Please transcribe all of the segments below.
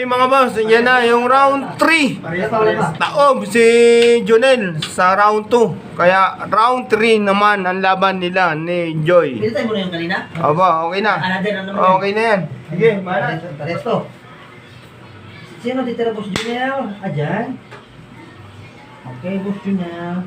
mga boss, yan na yung round 3. Taob si Jonel sa round 2. Kaya round 3 naman ang laban nila ni Joy. Pinatay mo na yung kanina? Aba, okay na. Okay na yan. Sige, bahala. Paresto. Sino titira, Boss Junel? Dyan. Okay, Boss Junel.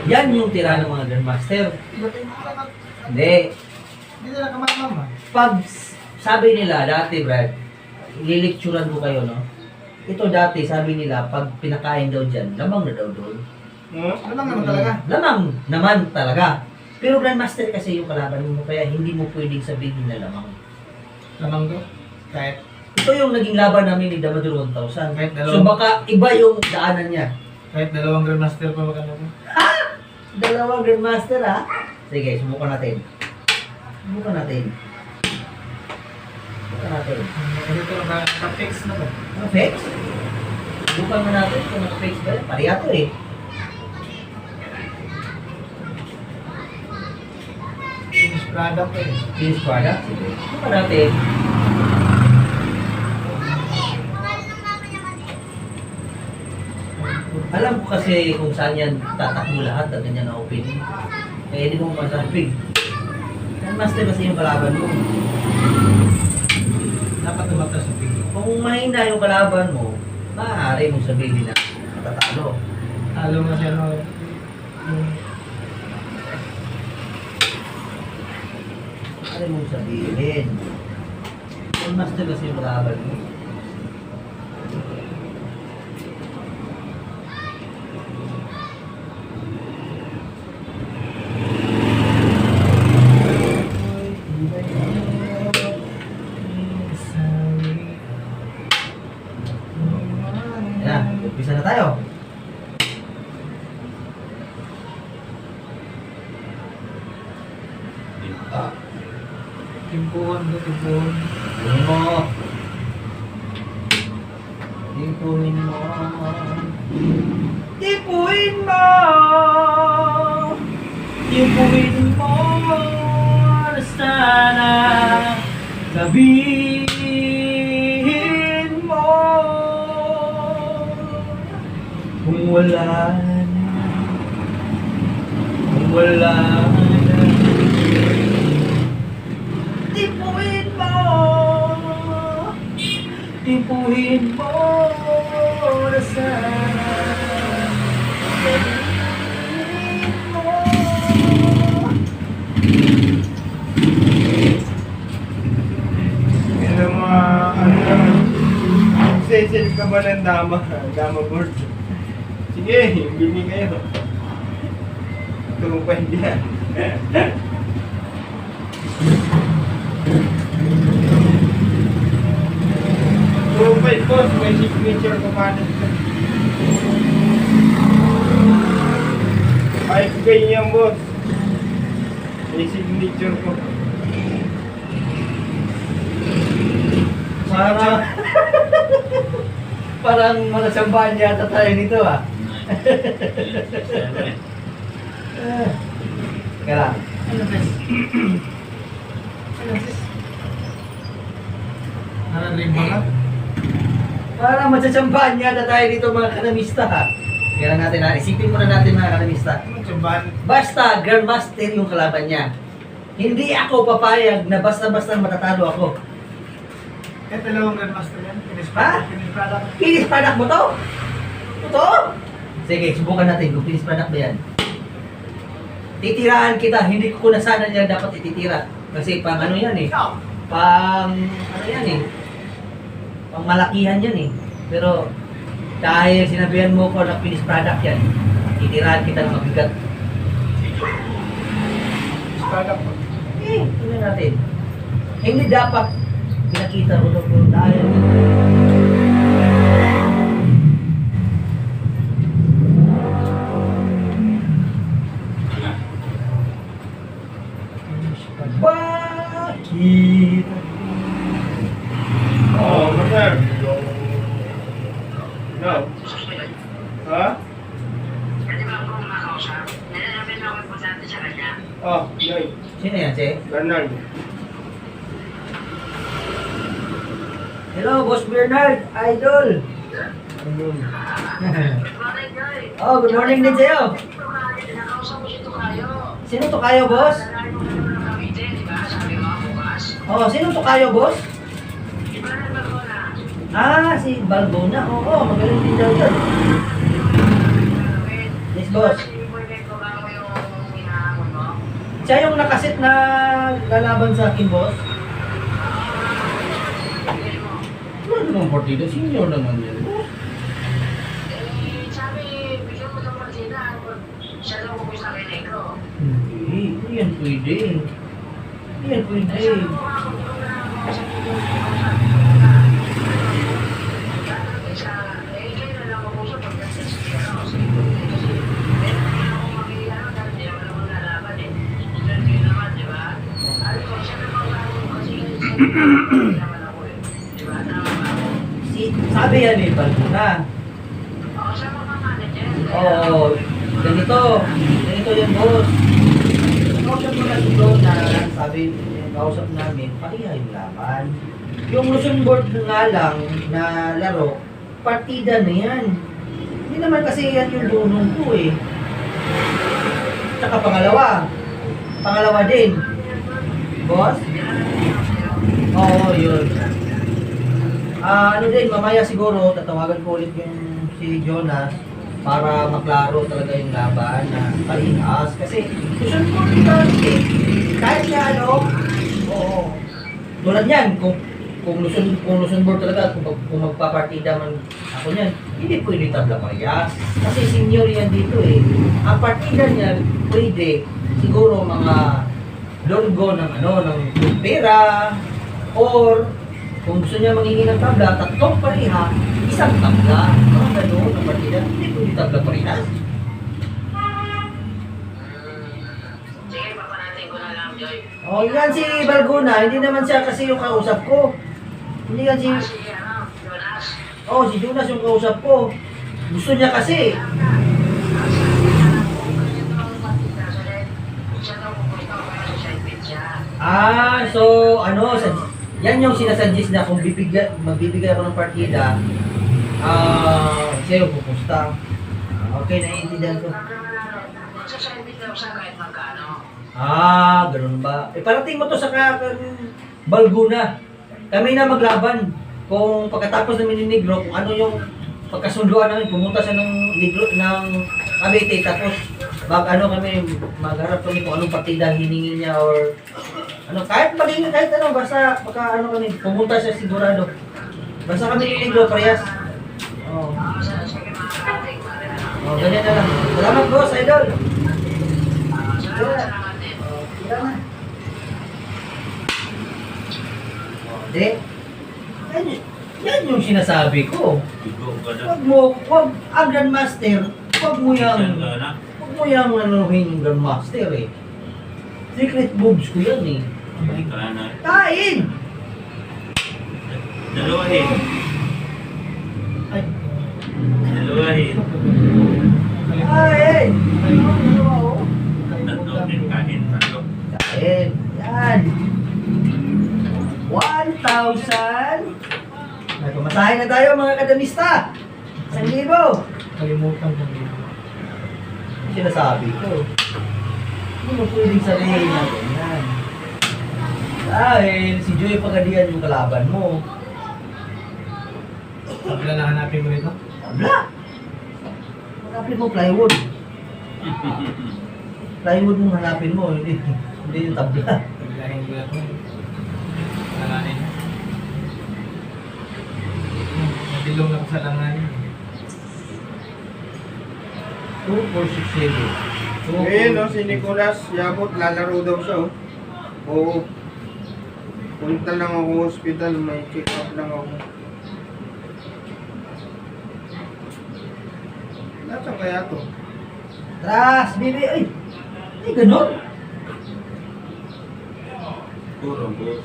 Yan yung tira ng mga Grandmaster. Hindi. Hindi na nakamamama. Pag sabi nila dati, Brad, ililecturan ko kayo, no? Ito dati, sabi nila, pag pinakain daw dyan, lamang na daw doon. Lamang naman talaga. Lamang naman talaga. Pero Grandmaster kasi yung kalaban mo, kaya hindi mo pwedeng sabihin na lamang. Lamang to. Kahit Ito yung naging laban namin ni Damador 1000. Kahit So baka iba yung daanan niya. dalawang Grandmaster pa magkano mo. Dalawang Grandmaster, ha? Sige, subukan natin. Subukan natin. Subukan natin. Ito naka-fix na ba? Ano, fix? Subukan mo natin kung naka-fix ba yan. Pariya to eh. Finished product eh. Finish product. Sige. Subukan natin. Alam ko kasi kung saan yan tatakbo lahat at ganyan na opening. Kaya hindi mo masabi. Grandmaster kasi yung kalaban mo. Dapat tumatas sa pig. Kung mahina yung kalaban mo, maaari mong sabihin na matatalo. Talo nga siya no. Maaari mong sabihin. Grandmaster kasi yung kalaban mo. Yan, umpisa na tayo. Timpuhan to, timpuhan. Timpuhin mo. Timpuhin mo. Timpuhin mo. Timpuhin mo. Na sana sabihin mo. Kung wala na. Kung wala na. Tipuin mo. Tipuin mo na sana. Sabihin mo. Yan ang mga sessions ka ba ng dama? Dama board. Sige, bili kayo. Tulong pa hindi yan. Tulong boss, may signature ko pa na. Ay, ganyan boss. May signature ko. Parang mga sambahan yata tayo nito, ah. Kaya Ano bes? Ano bes? Parang rimba ka? parang magsasambahan yata tayo dito, mga kanamista, ha. Kaya natin, ha. Isipin muna natin, mga kanamista. Ano tsambahan? Basta Grandmaster yung kalaban niya. Hindi ako papayag na basta-basta matatalo ako. Kahit dalawang Grandmaster yan. Finished Ha? product. Finished product. Finish product mo to? Ito? Sige, subukan natin kung finish product ba yan. Titiraan kita, hindi ko na sana niya dapat ititira. Kasi pang ano yan eh. Pang ano yan eh. Pang malakihan yan eh. Pero dahil sinabihan mo ko na finish product yan, titiraan kita ng mabigat. Finished product. Tingnan natin. Hindi dapat pinakita ko doon dahil bakit? Oh, sir. No. Ha? Pwede ba ako makausap? Nalalaman ako importante sa kanya. Oh, yay. Sino yan, si? Bernard. Hello, Boss Bernard, idol. Ayun. Oh, good morning din sa'yo. Sino to kayo, boss? Oh, sino to kayo, boss? Ah, si Balbona. Oo, magaling din daw yun. Yes, boss. Siya yung nakasit na lalaban sa akin, boss. Ano namang partido? Senior naman yan, boss. Hindi yan pwede. Hindi yan pwede. Sabi yan eh, Balbona. Oo, ganito yan, boss. Kausap mo na si Bro na sabi, kausap namin, pakiha yung laban. Yung Luzon board nga lang na laro, partida na yan. Hindi naman kasi yan yung dunong ko eh. Tsaka pangalawa din. Boss? Oo, yun. Ano din, mamaya siguro, tatawagan ko ulit yung si Jonas para maklaro talaga yung laban na parehas. Kasi, Luzon board kasi, kahit na ano, oo. Tulad yan, kung Luzon board talaga, kung magpapartida man ako niyan, hindi pwede tabla parehas. Kasi senior yan dito eh. Ang partida niyan, pwede, siguro mga longgo ng pera, or kung gusto niya manghingi ng tabla, tatlong pareha, isang tabla. Mga gano'n ang partida, hindi pwede tabla parehas. Sige, papanatin ko na lang, Joy. Oh, yan si Balbona, hindi naman siya kasi yung kausap ko. Hindi yan si... Sige, Jonas. Oh, si Jonas yung kausap ko. Gusto niya kasi. Ah, so yan yung sinasuggest na kung magbibigay ako ng partida, siya yung pupusta. Okay, naiintindihan ko. Ah, ganun ba? Parating mo to sa Balbona. Kami na maglaban. Kung pagkatapos namin ni Negro, kung ano yung pagkasunduan namin, pumunta siya ng Negro, ng Cavite, tapos magharap kami kung anong partida hiningi niya or kahit ano, basta kami, pumunta siya sigurado. Basta kami ni Negro, parehas. Oh. Oh, ganyan na lang. Salamat, boss, idol. Salamat. Hindi. Yan yung sinasabi ko. Ang Grandmaster, wag mo yung anuhin yung Grandmaster eh. Secret moves ko yan eh. Kain! Dalawahin. Ay, Dalawahin. kain! Tatlo din kain. Tatlo. Kain. Yan. 1,000. Nagpamasahe na tayo mga kadamista. 1,000. Kalimutan ko dito. Sinasabi ko. Hindi mo pwedeng sabihin na ganyan. Dahil si Joy Pagadian yung kalaban mo. Tabla na hanapin mo nito. Tabla! Hanapin mo plywood. Plywood mong hanapin mo, hindi yung tabla. Tablahin ko na ito. Alanin na. Nadilong ako sa langanin. 2467. Ngayon, no, si Nicolas Yabot, lalaro daw siya, oh. Oo. Punta lang ako hospital, may check up lang ako. Nasaan kaya to? Tras, bibi, ay! Ay, ganun? Puro boss.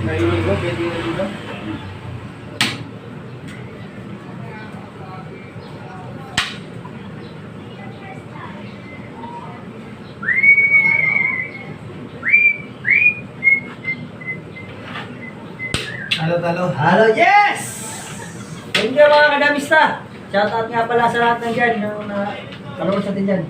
Narinig ko, pwede na dito. Talo. Hello, yes! Thank you mga kadamista. Shoutout nga pala sa lahat ng dyan. Na followers natin dyan.